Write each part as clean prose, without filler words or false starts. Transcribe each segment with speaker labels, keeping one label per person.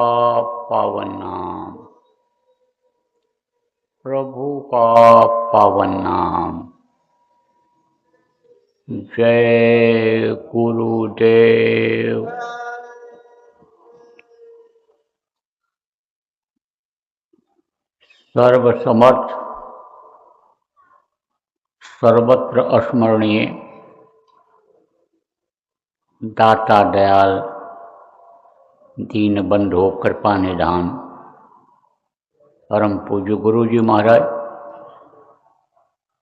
Speaker 1: पावन नाम, प्रभु का पावन नाम। जय गुरुदेव। सर्वसमर्थ, सर्वत्र स्मरणीय, दाता दयाल, दीन बंधु कृपा निधान, परम पूज्य गुरु जी महाराज,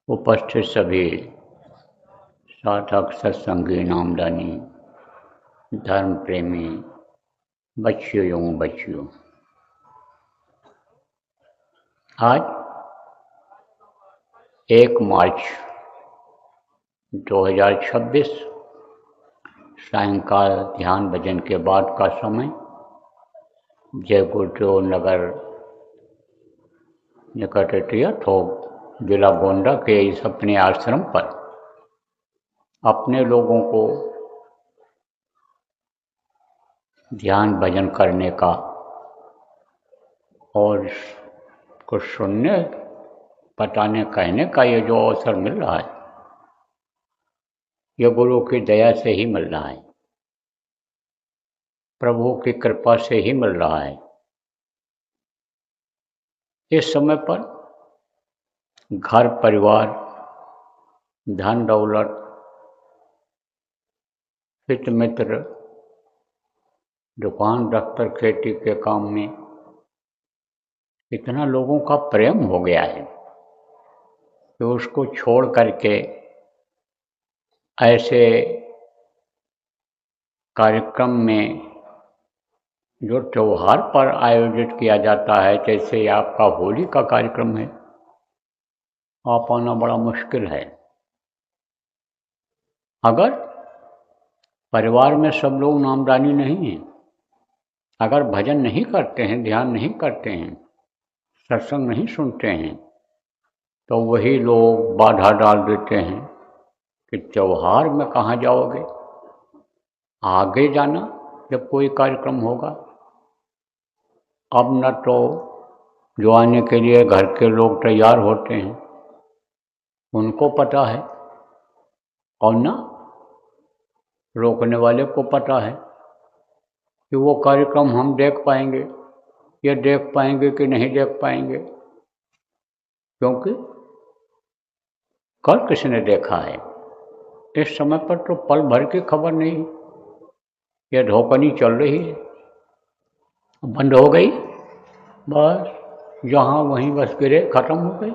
Speaker 1: उपस्थित सभी साधक सत्संगी नामदानी धर्म प्रेमी बच्चियों एवं बच्चियों, आज 1 मार्च 2026 सायंकाल ध्यान भजन के बाद का समय जय गुरुदेव नगर निकट थोक जिला गोंडा के इस अपने आश्रम पर अपने लोगों को ध्यान भजन करने का और कुछ सुनने बताने कहने का ये जो अवसर मिल रहा है, ये गुरु की दया से ही मिल रहा है, प्रभु की कृपा से ही मिल रहा है। इस समय पर घर परिवार, धन दौलत, हित मित्र, दुकान दफ्तर खेती के काम में इतना लोगों का प्रेम हो गया है कि उसको छोड़ करके ऐसे कार्यक्रम में जो त्योहार पर आयोजित किया जाता है, जैसे आपका होली का कार्यक्रम है, आ पाना बड़ा मुश्किल है। अगर परिवार में सब लोग नामदानी नहीं हैं, अगर भजन नहीं करते हैं, ध्यान नहीं करते हैं, सत्संग नहीं सुनते हैं, तो वही लोग बाधा डाल देते हैं कि त्योहार में कहाँ जाओगे, आगे जाना जब कोई कार्यक्रम होगा। अब न तो जो आने के लिए घर के लोग तैयार होते हैं उनको पता है, और न रोकने वाले को पता है कि वो कार्यक्रम हम देख पाएंगे या देख पाएंगे कि नहीं देख पाएंगे, क्योंकि कल किसने देखा है। इस समय पर तो पल भर की खबर नहीं, यह धोकनी चल रही है, बंद हो गई, बस जहाँ वहीं बस गिरे, खत्म हो गई।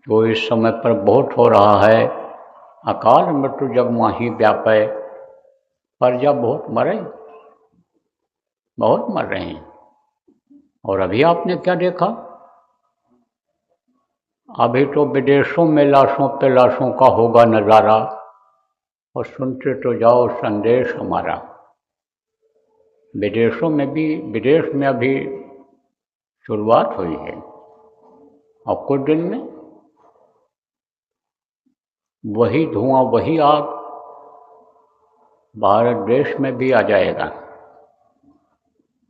Speaker 1: तो इस समय पर बहुत हो रहा है, अकाल मृत्यु जग माही व्यापय, प्रजा बहुत मरे, बहुत मर रहे हैं। और अभी आपने क्या देखा, अभी तो विदेशों में लाशों पे लाशों का होगा नज़ारा, और सुनते तो जाओ संदेश हमारा। विदेशों में भी, विदेश में अभी शुरुआत हुई है, और कुछ दिन में वही धुआं, वही आग भारत देश में भी आ जाएगा।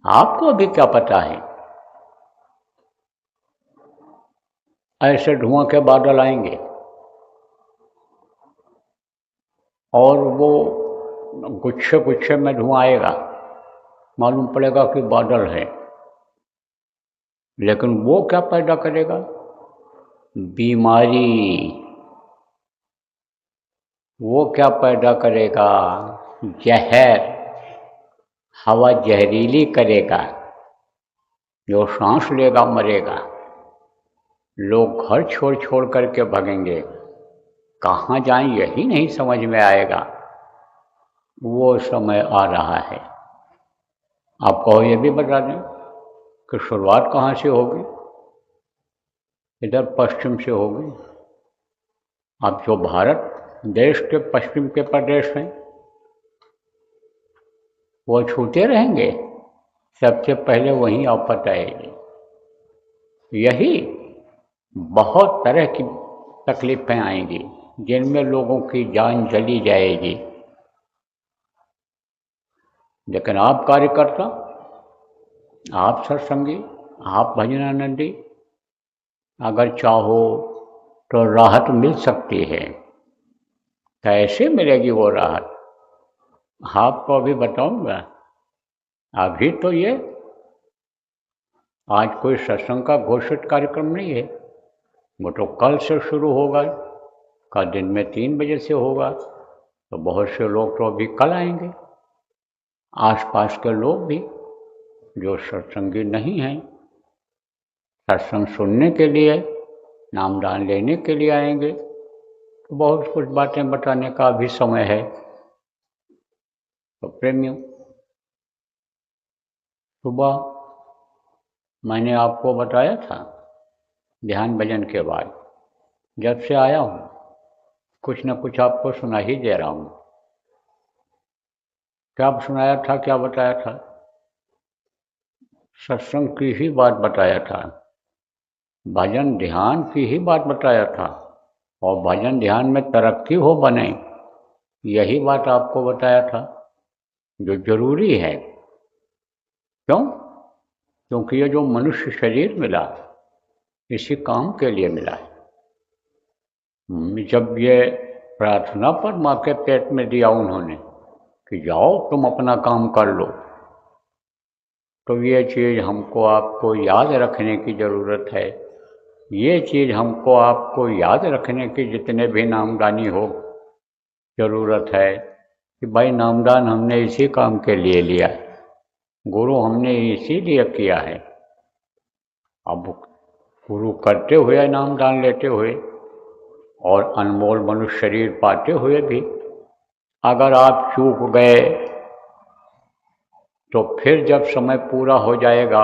Speaker 1: आपको अभी क्या पता है, ऐसे धुआं के बादल आएंगे और वो गुच्छे गुच्छे में धुआं आएगा, मालूम पड़ेगा कि बादल है, लेकिन वो क्या पैदा करेगा, बीमारी। वो क्या पैदा करेगा, जहर, हवा जहरीली करेगा, जो सांस लेगा मरेगा। लोग घर छोड़ छोड़ करके भागेंगे, कहाँ जाएं यही नहीं समझ में आएगा। वो समय आ रहा है। आपको ये भी बता दें कि शुरुआत कहाँ से होगी, इधर पश्चिम से होगी। अब जो भारत देश के पश्चिम के प्रदेश हैं वो छूते रहेंगे, सबसे पहले वहीं आफत आएगी। यही बहुत तरह की तकलीफें आएंगी, जिनमें लोगों की जान चली जाएगी। लेकिन आप कार्यकर्ता आप सत्संगी, आप भजनानंदी, अगर चाहो तो राहत मिल सकती है। कैसे मिलेगी वो राहत, आपको अभी बताऊंगा। अभी तो ये आज कोई सत्संग का घोषित कार्यक्रम नहीं है, वो तो कल से शुरू होगा, कल दिन में 3 बजे से होगा। तो बहुत से लोग तो अभी कल आएंगे, आसपास के लोग भी जो सत्संगी नहीं हैं, सत्संग सुनने के लिए, नामदान लेने के लिए आएंगे। तो बहुत कुछ बातें बताने का भी समय है। तो प्रेमियों, सुबह मैंने आपको बताया था ध्यान भजन के बाद जब से आया हूँ कुछ न कुछ आपको सुना ही दे रहा हूँ। क्या सुनाया था, क्या बताया था? सत्संग की ही बात बताया था, भजन ध्यान की ही बात बताया था, और भजन ध्यान में तरक्की हो बने, यही बात आपको बताया था जो जरूरी है। क्यों? क्योंकि ये जो मनुष्य शरीर मिला इसी काम के लिए मिला है। जब ये प्रार्थना पर माँ के पेट में दिया उन्होंने कि जाओ तुम अपना काम कर लो, तो ये चीज़ हमको आपको याद रखने की ज़रूरत है। ये चीज़ हमको आपको याद रखने की जितने भी नामदानी हो ज़रूरत है कि भाई नामदान हमने इसी काम के लिए लिया, गुरु हमने इसीलिए किया है। अब गुरु करते हुए, नामदान लेते हुए और अनमोल मनुष्य शरीर पाते हुए भी अगर आप चूक गए तो फिर जब समय पूरा हो जाएगा,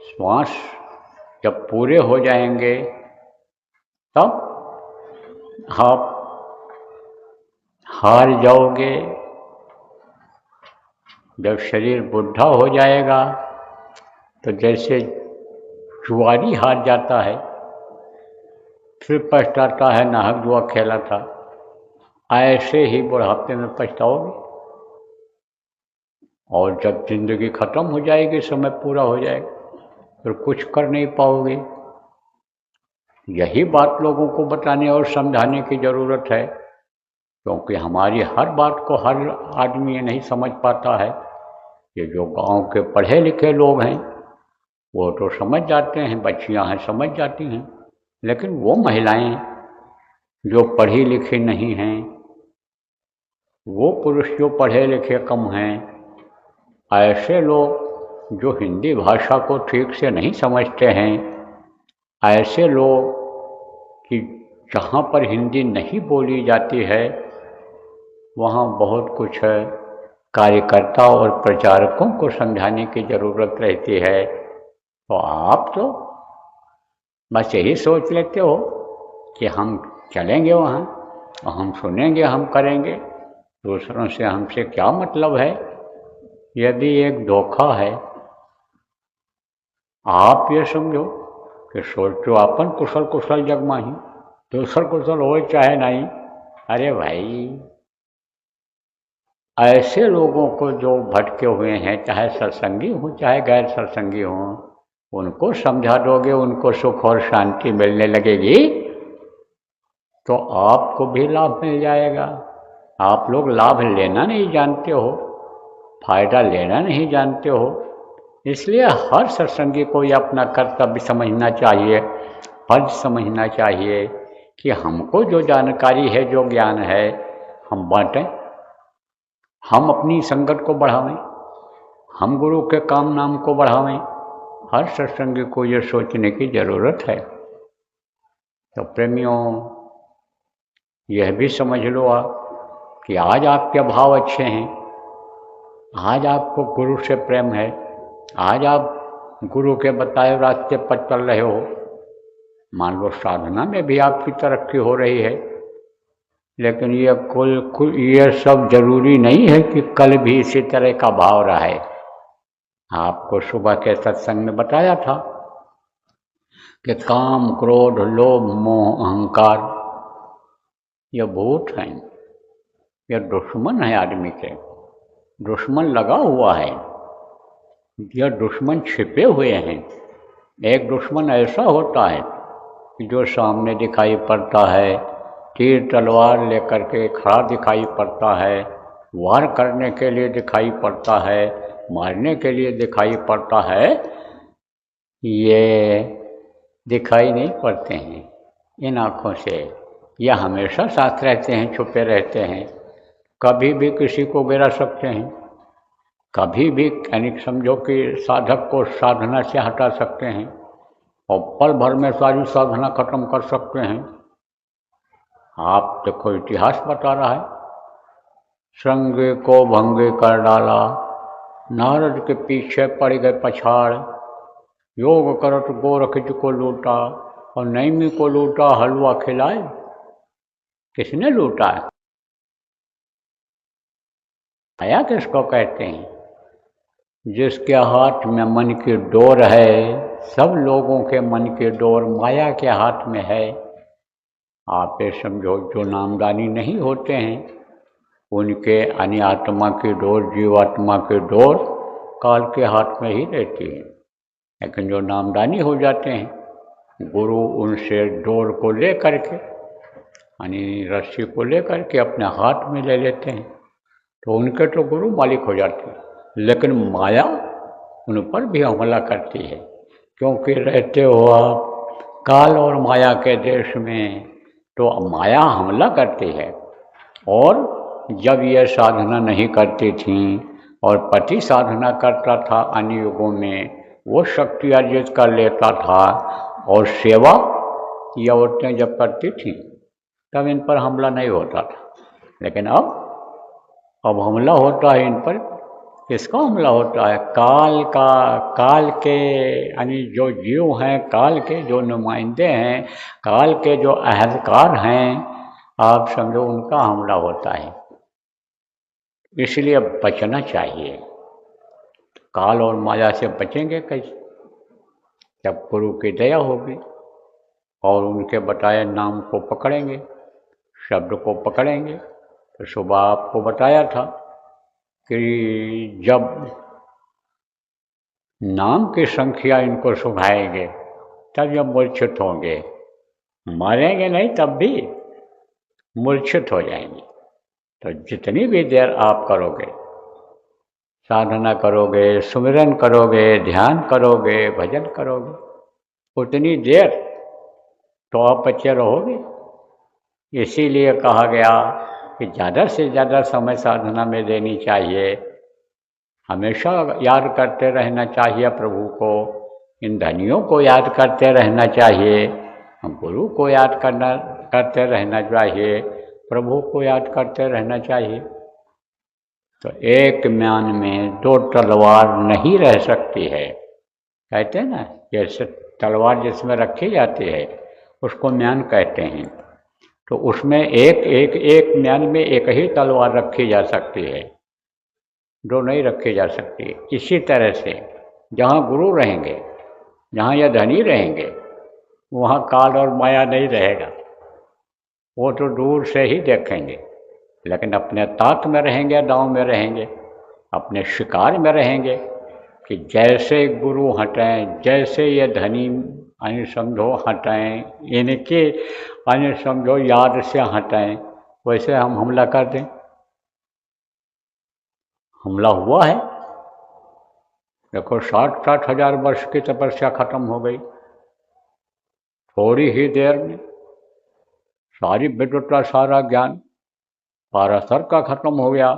Speaker 1: श्वास जब पूरे हो जाएंगे, तब आप हार जाओगे। जब शरीर बुढ़ा हो जाएगा तो जैसे जुआरी हार जाता है फिर पछताता है नाहक जुआ खेला था, ऐसे ही बुढ़ापे में पछताओगे। और जब जिंदगी खत्म हो जाएगी, समय पूरा हो जाएगा, फिर कुछ कर नहीं पाओगे। यही बात लोगों को बताने और समझाने की ज़रूरत है, क्योंकि हमारी हर बात को हर आदमी ये नहीं समझ पाता है। ये जो गांव के पढ़े लिखे लोग हैं वो तो समझ जाते हैं, बच्चियां हैं समझ जाती हैं, लेकिन वो महिलाएं जो पढ़ी लिखी नहीं हैं, वो पुरुष जो पढ़े लिखे कम हैं, ऐसे लोग जो हिंदी भाषा को ठीक से नहीं समझते हैं, ऐसे लोग कि जहाँ पर हिंदी नहीं बोली जाती है वहाँ बहुत कुछ है, कार्यकर्ता और प्रचारकों को समझाने की ज़रूरत रहती है। तो आप तो बस यही सोच लेते हो कि हम चलेंगे वहाँ और हम सुनेंगे, हम करेंगे, दूसरों से हमसे क्या मतलब है। यह भी एक धोखा है। आप ये समझो कि सोचो अपन कुशल कुशल जग माही, दूसर कुशल हो चाहे नहीं। अरे भाई, ऐसे लोगों को जो भटके हुए हैं, चाहे सत्संगी हों चाहे गैर सत्संगी हों, उनको समझा दोगे, उनको सुख और शांति मिलने लगेगी, तो आपको भी लाभ मिल जाएगा। आप लोग लाभ लेना नहीं जानते हो, फायदा लेना नहीं जानते हो, इसलिए हर सत्संगी को ये अपना कर्तव्य समझना चाहिए, फर्ज समझना चाहिए कि हमको जो जानकारी है, जो ज्ञान है, हम बांटें, हम अपनी संगत को बढ़ावें, हम गुरु के काम नाम को बढ़ावें। हर सत्संगी को ये सोचने की ज़रूरत है। तो प्रेमियों, यह भी समझ लो आप कि आज आपके भाव अच्छे हैं, आज आपको गुरु से प्रेम है, आज आप गुरु के बताए रास्ते पर चल रहे हो, मान लो साधना में भी आपकी तरक्की हो रही है, लेकिन ये ये सब जरूरी नहीं है कि कल भी इसी तरह का भाव रहे। आपको सुबह के सत्संग में बताया था कि काम, क्रोध, लोभ, मोह, अहंकार ये भूत हैं, ये दुश्मन है आदमी के, दुश्मन लगा हुआ है। यह दुश्मन छिपे हुए हैं। एक दुश्मन ऐसा होता है कि जो सामने दिखाई पड़ता है, तीर तलवार लेकर के खड़ा दिखाई पड़ता है, वार करने के लिए दिखाई पड़ता है, मारने के लिए दिखाई पड़ता है। ये दिखाई नहीं पड़ते हैं इन आँखों से। यह हमेशा साथ रहते हैं, छुपे रहते हैं। कभी भी किसी को गिरा सकते हैं, कभी भी यानी समझो कि साधक को साधना से हटा सकते हैं और पल भर में सारी साधना खत्म कर सकते हैं। आप देखो इतिहास बता रहा है, श्रृंगे को भंगे कर डाला, नारद के पीछे पड़ गए पछाड़, योग करत गोरखिच को लूटा और नैमी को लूटा हलवा खिलाए। किसने लूटा? माया किसको कहते हैं? जिसके हाथ में मन की डोर है, सब लोगों के मन की डोर माया के हाथ में है। आप ये समझो जो नामदानी नहीं होते हैं उनके यानी आत्मा की डोर, जीवात्मा की डोर काल के हाथ में ही रहती है। लेकिन जो नामदानी हो जाते हैं, गुरु उनसे डोर को ले करके यानी रस्सी को ले करके अपने हाथ में ले लेते हैं, तो उनके तो गुरु मालिक हो जाते हैं। लेकिन माया उन पर भी हमला करती है, क्योंकि रहते हो आप काल और माया के देश में, तो माया हमला करती है। और जब ये साधना नहीं करती थी और पति साधना करता था अन्य युगों में, वो शक्ति अर्जित कर लेता था और सेवा ये औरतें जब करती थी तब इन पर हमला नहीं होता था। लेकिन अब हमला होता है इन पर। किसका हमला होता है? काल का। काल के यानी जो जीव हैं, काल के जो नुमाइंदे हैं, काल के जो अहंकार हैं, आप समझो उनका हमला होता है। इसलिए बचना चाहिए। काल और माया से बचेंगे कैसे? जब गुरु की दया होगी और उनके बताए नाम को पकड़ेंगे, शब्द को पकड़ेंगे। तो सुबह आपको बताया था कि जब नाम की संख्या इनको सुभाएंगे तब जब मूर्छित होंगे, मरेंगे नहीं तब भी मूर्छित हो जाएंगे। तो जितनी भी देर आप करोगे, साधना करोगे, सुमिरन करोगे, ध्यान करोगे, भजन करोगे, उतनी देर तो आप बचे रहोगे। इसीलिए कहा गया कि ज़्यादा से ज़्यादा समय साधना में देनी चाहिए। हमेशा याद करते रहना चाहिए प्रभु को, इन धनियों को याद करते रहना चाहिए, गुरु को याद करते रहना चाहिए, प्रभु को याद करते रहना चाहिए। तो एक म्यान में दो तलवार नहीं रह सकती है। कहते हैं ना, जैसे तलवार जिसमें रखी जाती है उसको म्यान कहते हैं। तो उसमें एक म्यान में एक ही तलवार रखी जा सकती है, दो नहीं रखी जा सकती। इसी तरह से जहाँ गुरु रहेंगे, जहाँ यह धनी रहेंगे, वहाँ काल और माया नहीं रहेगा। वो तो दूर से ही देखेंगे, लेकिन अपने तात में रहेंगे, दांव में रहेंगे, अपने शिकार में रहेंगे कि जैसे गुरु हटें, जैसे ये धनी अन्य समझो हटें, इनके अन्य समझो याद से हटें, वैसे हम हमला कर दें। हमला हुआ है। देखो 60-60 हजार वर्ष की तपस्या खत्म हो गई थोड़ी ही देर में। सारी विद्वता, सारा ज्ञान पाराशर का खत्म हो गया,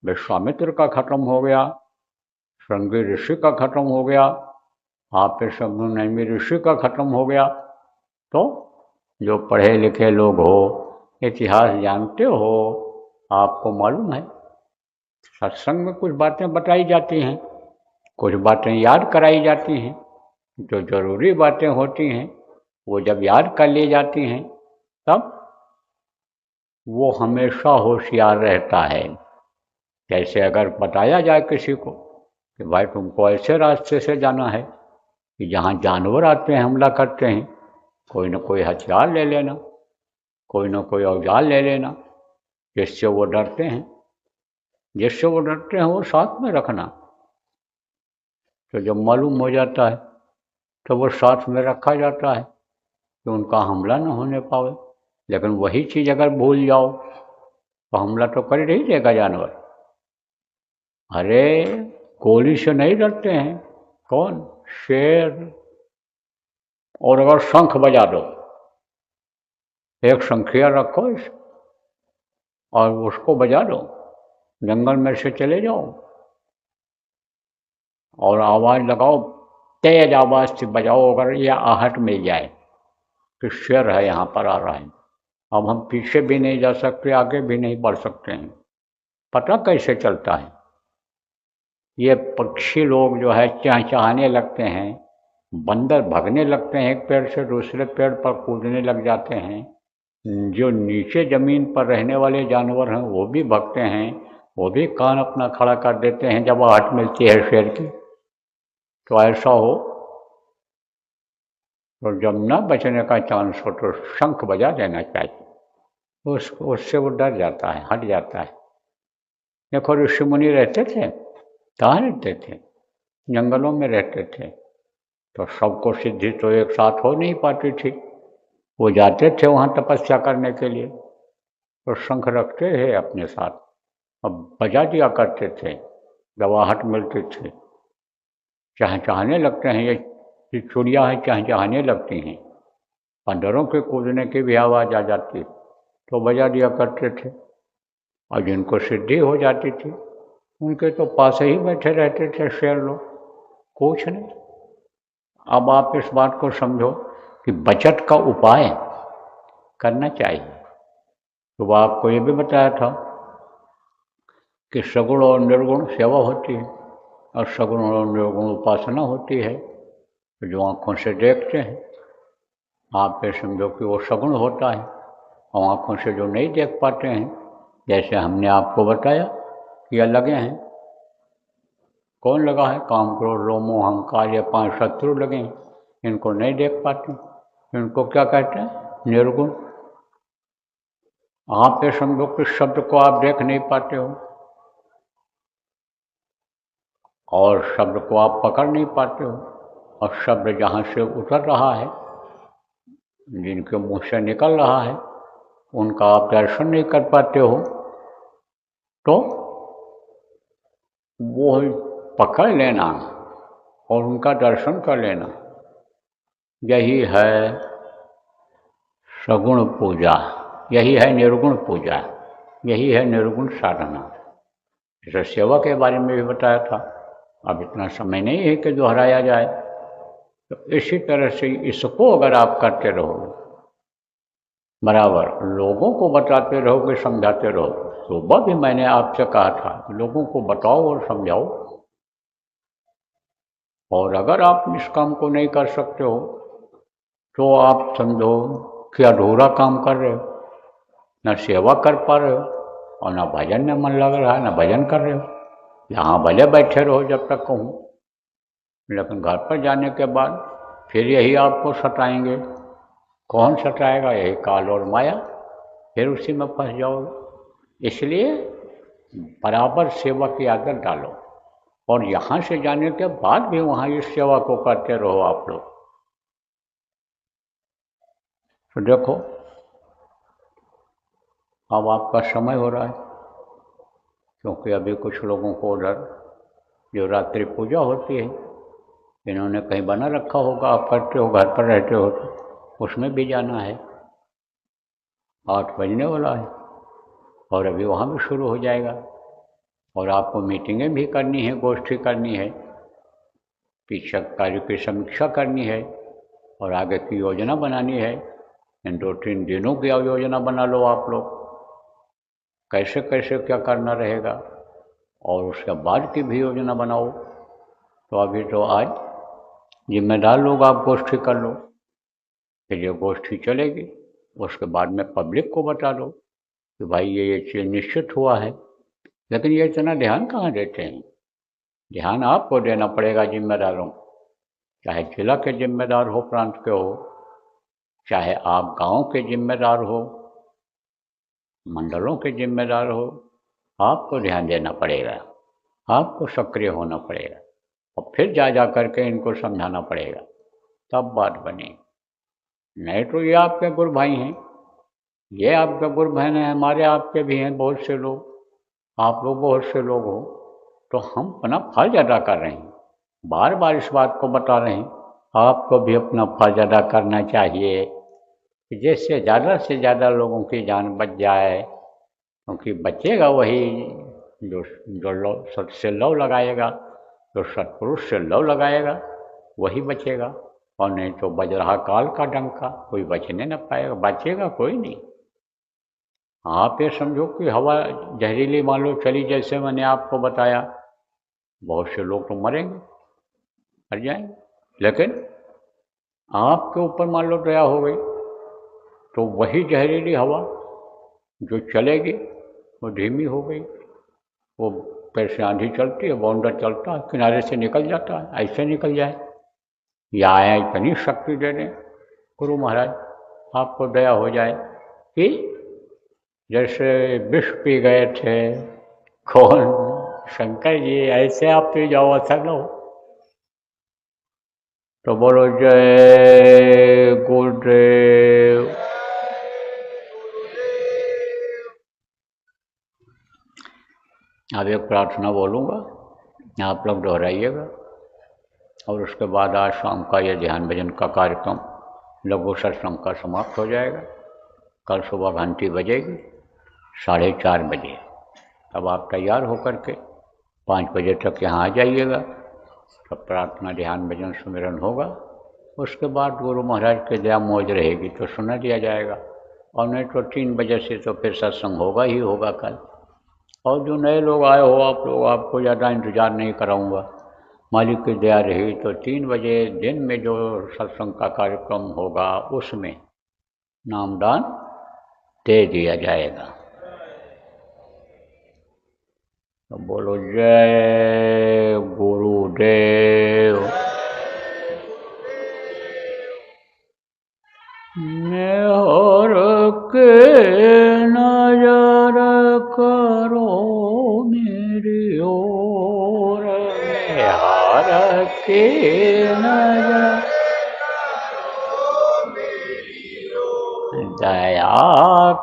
Speaker 1: विश्वामित्र का खत्म हो गया, श्रृंगी ऋषि का खत्म हो गया, आप सब नैमी ऋषि का खत्म हो गया। तो जो पढ़े लिखे लोग हो, इतिहास जानते हो, आपको मालूम है सत्संग में कुछ बातें बताई जाती हैं, कुछ बातें याद कराई जाती हैं। जो जरूरी बातें होती हैं वो जब याद कर ली जाती हैं तब वो हमेशा होशियार रहता है। जैसे अगर बताया जाए किसी को कि भाई तुमको ऐसे रास्ते से जाना है कि जहाँ जानवर आते हैं, हमला करते हैं, कोई न कोई हथियार ले लेना, कोई न कोई औजार ले लेना, जिससे वो डरते हैं, जिससे वो डरते हैं वो साथ में रखना। तो जब मालूम हो जाता है तो वो साथ में रखा जाता है कि उनका हमला न होने पावे। लेकिन वही चीज़ अगर भूल जाओ तो हमला तो कर ही देगा जानवर। अरे गोली से नहीं डरते हैं। कौन? शेर। और अगर शंख बजा दो, एक शंखिया रखो और उसको बजा दो, जंगल में से चले जाओ और आवाज़ लगाओ, तेज आवाज़ से बजाओ, अगर ये आहट मिल जाए कि शेर है यहाँ पर आ रहा है, अब हम पीछे भी नहीं जा सकते, आगे भी नहीं बढ़ सकते हैं। पता कैसे चलता है? ये पक्षी लोग जो है चहचहाने लगते हैं, बंदर भगने लगते हैं, एक पेड़ से दूसरे पेड़ पर कूदने लग जाते हैं, जो नीचे ज़मीन पर रहने वाले जानवर हैं वो भी भगते हैं, वो भी कान अपना खड़ा कर देते हैं जब आहट मिलती है शेर की। तो ऐसा हो तो जब न बचने का चांस हो तो शंख बजा देना चाहिए। उससे वो डर जाता है, हट जाता है। देखो ऋषि मुनि रहते थे, कहाँ रहते थे? जंगलों में रहते थे। तो सबको सिद्धि तो एक साथ हो नहीं पाती थी। वो जाते थे वहाँ तपस्या करने के लिए, तो शंख रखते हैं अपने साथ, अब बजा दिया करते थे जब आहट मिलती थी। चहचहाने लगते हैं, ये चिड़िया है चहचहाने लगती हैं, बंदरों के कूदने की भी आवाज़ आ जाती तो बजा दिया करते थे। और जिनको सिद्धि हो जाती थी उनके तो पास ही बैठे रहते थे शेर लोग, कुछ नहीं। अब आप इस बात को समझो कि बचत का उपाय करना चाहिए। तो आपको ये भी बताया था कि सगुण और निर्गुण सेवा होती है और सगुण और निर्गुण उपासना होती है। तो जो आँखों से देखते हैं, आप ये समझो कि वो सगुण होता है, और आँखों से जो नहीं देख पाते हैं, जैसे हमने आपको बताया कि ये लगे हैं। कौन लगा है? काम, क्रोध, लोभ, मोह, अहंकार, ये 5 शत्रु लगे हैं, इनको नहीं देख पाते, इनको क्या कहते हैं? निर्गुण। आप ये समझो कि शब्द को आप देख नहीं पाते हो और शब्द को आप पकड़ नहीं पाते हो, और शब्द जहाँ से उतर रहा है, जिनके मुंह से निकल रहा है, उनका आप दर्शन नहीं कर पाते हो, तो वो पकड़ लेना और उनका दर्शन कर लेना, यही है सगुण पूजा, यही है निर्गुण पूजा, यही है निर्गुण साधना। जैसे सेवा के बारे में भी बताया था, अब इतना समय नहीं है कि दोहराया जाए। तो इसी तरह से इसको अगर आप करते रहो, बराबर लोगों को बताते रहोगे, समझाते रहो। सुबह भी मैंने आपसे कहा था कि लोगों को बताओ और समझाओ। और अगर आप इस काम को नहीं कर सकते हो तो आप समझो कि अधूरा काम कर रहे हो, न सेवा कर पा रहे हो और न भजन में मन लग रहा है, न भजन कर रहे हो। यहाँ भले बैठे रहो जब तक कहूँ, लेकिन घर पर जाने के बाद फिर यही आपको सताएंगे। कौन सताएगा? यही काल और माया, फिर उसी में फंस जाओगे। इसलिए बराबर सेवा की आदत डालो और यहाँ से जाने के बाद भी वहाँ इस सेवा को करते रहो आप लोग। तो देखो अब आपका समय हो रहा है, क्योंकि अभी कुछ लोगों को उधर जो रात्रि पूजा होती है, इन्होंने कहीं बना रखा होगा, आप करते हो, घर पर रहते हो, तो उसमें भी जाना है। 8 बजने वाला है और अभी वहाँ भी शुरू हो जाएगा, और आपको मीटिंगें भी करनी है, गोष्ठी करनी है, पीछे कार्य की समीक्षा करनी है और आगे की योजना बनानी है। इन 2-3 दिनों की योजना बना लो आप लोग, कैसे कैसे क्या करना रहेगा, और उसके बाद की भी योजना बनाओ। तो अभी तो आज जिम्मेदार लोग आप गोष्ठी कर लो, फिर ये गोष्ठी चलेगी, उसके बाद में पब्लिक को बता दो कि भाई ये चीज़ निश्चित हुआ है। लेकिन ये इतना ध्यान कहाँ देते हैं? ध्यान आपको देना पड़ेगा जिम्मेदारों, चाहे जिला के जिम्मेदार हो, प्रांत के हो, चाहे आप गांव के जिम्मेदार हो, मंडलों के जिम्मेदार हो, आपको ध्यान देना पड़ेगा, आपको सक्रिय होना पड़ेगा और फिर जा करके इनको समझाना पड़ेगा, तब बात बनेगी। नहीं तो ये आपके गुरु भाई हैं, ये आपके गुरु बहन हैं, हमारे आपके भी हैं बहुत से लोग, आप लोग बहुत से लोग हो, तो हम अपना फर्ज अदा कर रहे हैं, बार बार इस बात को बता रहे हैं। आपको भी अपना फर्ज अदा करना चाहिए कि जिससे ज़्यादा से ज़्यादा लोगों की जान बच जाए, क्योंकि बचेगा वही जो सत से लव लगाएगा, जो सत्पुरुष से लव लगाएगा वही बचेगा, और नहीं तो बज रहा काल का डंका, कोई बचने न पाएगा, बचेगा कोई नहीं। आप ये समझो कि हवा जहरीली मान लो चली, जैसे मैंने आपको बताया, बहुत से लोग तो मरेंगे, मर जाएंगे, लेकिन आपके ऊपर मान लो दया हो गई तो वही जहरीली हवा जो चलेगी वो धीमी हो गई, वो पैर से आंधी चलती है, बाउंडर चलता है, किनारे से निकल जाता है, ऐसे निकल जाए। या आया इतनी शक्ति दे दें गुरु महाराज, आपको दया हो जाए कि जैसे विष पी गए थे, कौन शंकर जी, ऐसे आप पी जाओ, असर लो। तो बोलो जय गुरुदेव। अब एक प्रार्थना बोलूँगा, आप लोग दोहराइएगा, और उसके बाद आज शाम का ये ध्यान भजन का कार्यक्रम लघु सत्संग का समाप्त हो जाएगा। कल सुबह घंटी बजेगी 4:30 बजे, तब आप तैयार होकर के 5 बजे तक यहाँ आ जाइएगा, तब प्रार्थना ध्यान भजन सुमिरन होगा। उसके बाद गुरु महाराज के दया मौज रहेगी तो सुना दिया जाएगा, और नहीं तो 3 बजे से तो फिर सत्संग होगा ही होगा कल। और जो नए लोग आए हो आप लोग, आपको ज़्यादा इंतज़ार नहीं कराऊंगा, मालिक की दया रही तो 3 बजे दिन में जो सत्संग का कार्यक्रम होगा उसमें नामदान दे दिया जाएगा। तो बोलो जय गुरुदेव। निहार के नजर करो मेरी ओर, निहार के नजर दया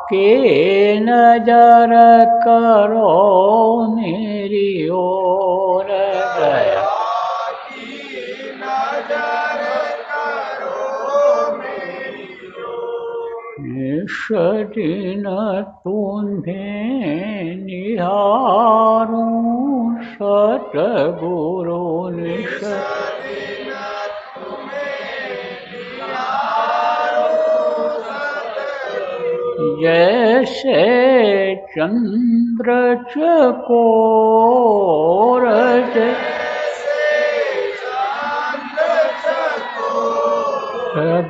Speaker 1: के नजर करो मेरी ओर, दया की नजर करो मेरी ओर। निश दिन तुम्हें निहारूं सतगुरु, निश जैसे चंद्र चकोर,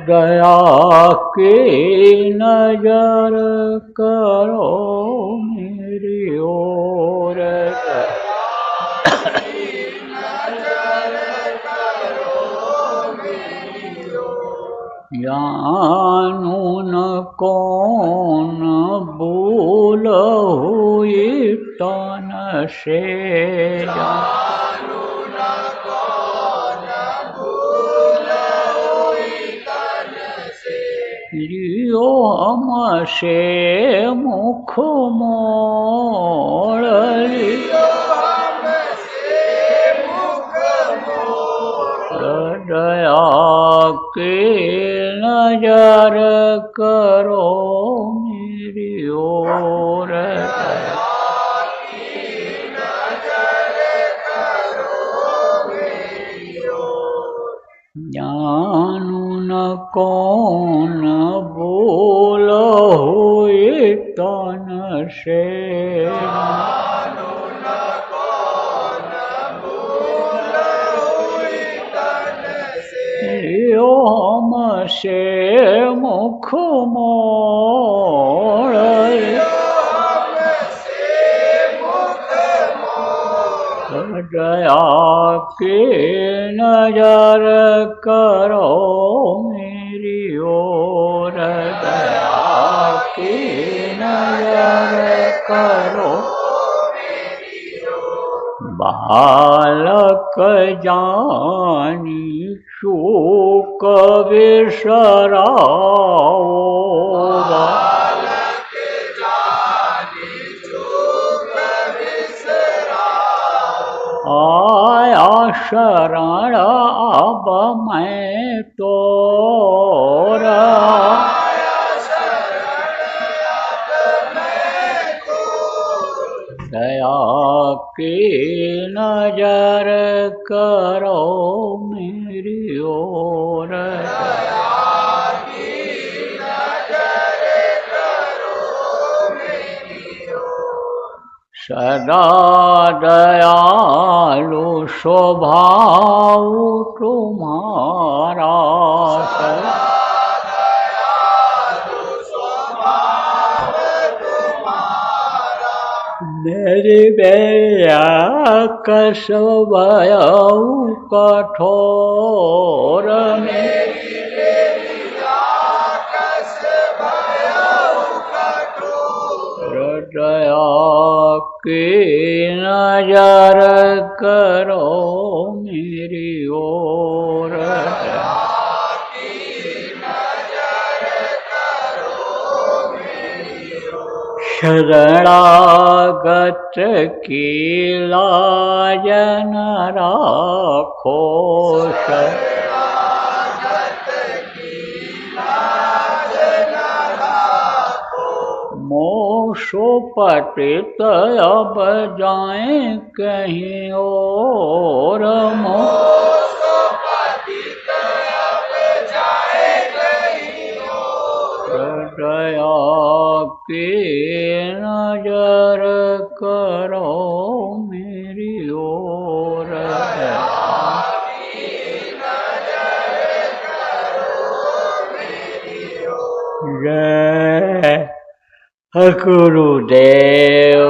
Speaker 1: दया की नजर करो मेरी ओर, जानू न कौन भूल हुई तन से, जानू न कौन भूल हुई तन से, लियो हमसे मुख मोड़, लियो दया के नजर करो मेरी ओर, दया की नजर करो मेरी ओर। जानू न कौन भूल हुई तन से, लियो हमसे मुख मोड़, दया की नजर करो मेरी ओर, दया की नजर करो मेरी ओर। बालक जानी शोक विसराओ,
Speaker 2: बालक जानी शोक विसराओ।
Speaker 1: आया शरण अब मैं तोरा, दया की नजर करो मेरी ओर, सदा दयालु स्वभाव तुम्हारा, मेरी बेया कसवयऊ कठोर, दया की नजर करो मेरी ओर, शरणागत की लाज न राखो, मोसो पतित अब जाएं कहीं और, दया की नजर करो मेरी ओर, जय गुरुदेव।